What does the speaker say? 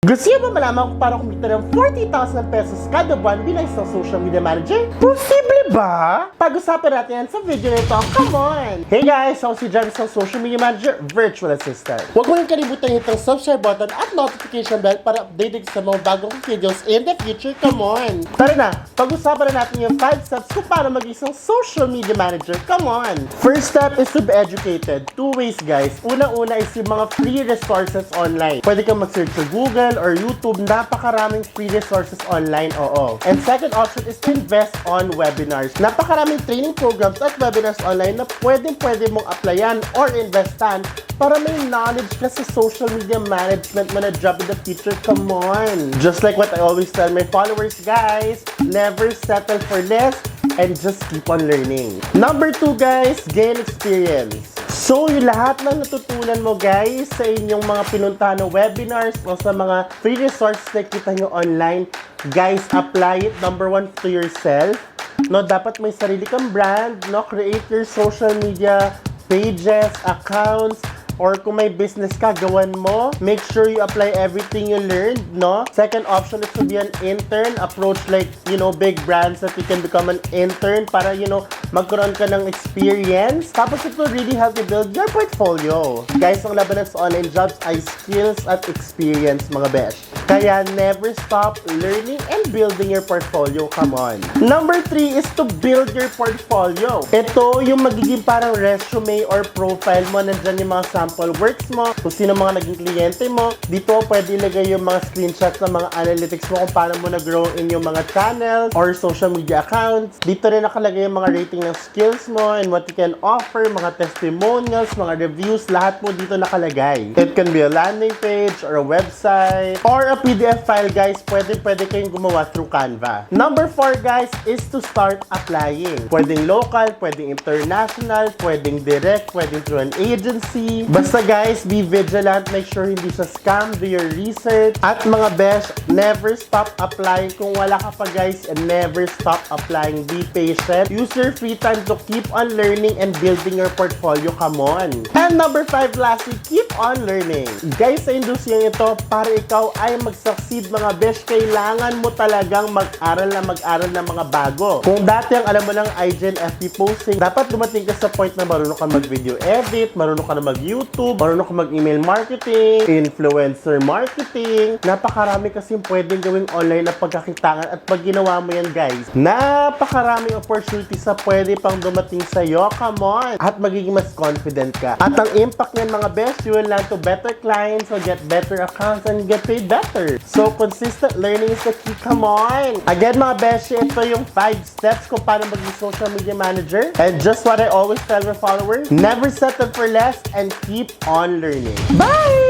Gusto niyo ba malaman kung paano kumita ng 40,000 pesos kada buwan bilang isang social media manager? Posible ba? Pag-usapan natin yan sa video na ito. Come on! Hey guys! Ako si Jan, isang social media manager, virtual assistant. Huwag mo rin kalimutan hit ang subscribe button at notification bell para updated sa mga bagong videos in the future. Come on! Tara na! Pag-usapan na natin yung 5 steps kung paano maging isang social media manager. Come on! First step is to be educated. 2 ways guys. Una-una is yung mga free resources online. Pwede kang mag-search sa Google or YouTube, napakaraming free resources online, oo. And second option is to invest on webinars. Napakaraming training programs at webinars online na pwede mong applyan or investan para may knowledge ka sa social media management mo na job in the future. Come on! Just like what I always tell my followers, guys, never settle for less and just keep on learning. Number 2, guys, gain experience. So, yung lahat ng natutunan mo guys sa inyong mga pinuntahan ng webinars o sa mga free resources na kita nyo online, guys, apply it, number 1, to yourself. No, dapat may sarili kang brand, no? Create your social media pages, accounts, or kung may business ka, gawan mo. Make sure you apply everything you learned, no? Second option is to be an intern. Approach like, you know, big brands that you can become an intern para, you know, magkaroon ka ng experience. Tapos it will really help you build your portfolio. Guys, ang labanan sa online jobs ay skills at experience, mga besh. Kaya never stop learning and building your portfolio. Come on. Number 3 is to build your portfolio. Ito yung magiging parang resume or profile mo. Nandyan yung mga sample works mo, kung sino mga naging kliyente mo. Dito pwede ilagay yung mga screenshots ng mga analytics mo kung paano mo nag-grow in yung mga channels or social media accounts. Dito rin nakalagay yung mga rating ng skills mo and what you can offer, mga testimonials, mga reviews, lahat mo dito nakalagay. It can be a landing page or a website or a PDF file, guys. Pwede kayong gumawa through Canva. Number 4, guys, is to start applying. Pwedeng local, pwedeng international, pwedeng direct, pwedeng through an agency. Basta guys, be vigilant. Make sure hindi siya scam. Do your research. At mga besh, never stop applying. Kung wala ka pa guys, and never stop applying. Be patient. Use your free time to keep on learning and building your portfolio. Come on. And number 5, lastly, keep on learning. Guys, sa industriyang ito, para ikaw ay mag-succeed mga besh, kailangan mo talagang mag-aral ng mga bago. Kung dati ang alam mo ng IGN FB posting, dapat dumating ka sa point na marunong ka mag-video edit, marunong ka na mag-YouTube, marunong ka mag-email marketing, influencer marketing. Napakarami kasing pwedeng gawing online na pagkakitangan at pag ginawa mo yan guys, napakaraming opportunities sa pwede pang dumating sa'yo. Come on! At magiging mas confident ka. At ang impact niyan mga best, you will land to better clients, will get better accounts, and get paid better. So, consistent learning is the key. Come on! Again mga best, ito yung 5 steps kung paano maging social media manager. And just what I always tell my followers, never settle for less and keep on learning. Bye!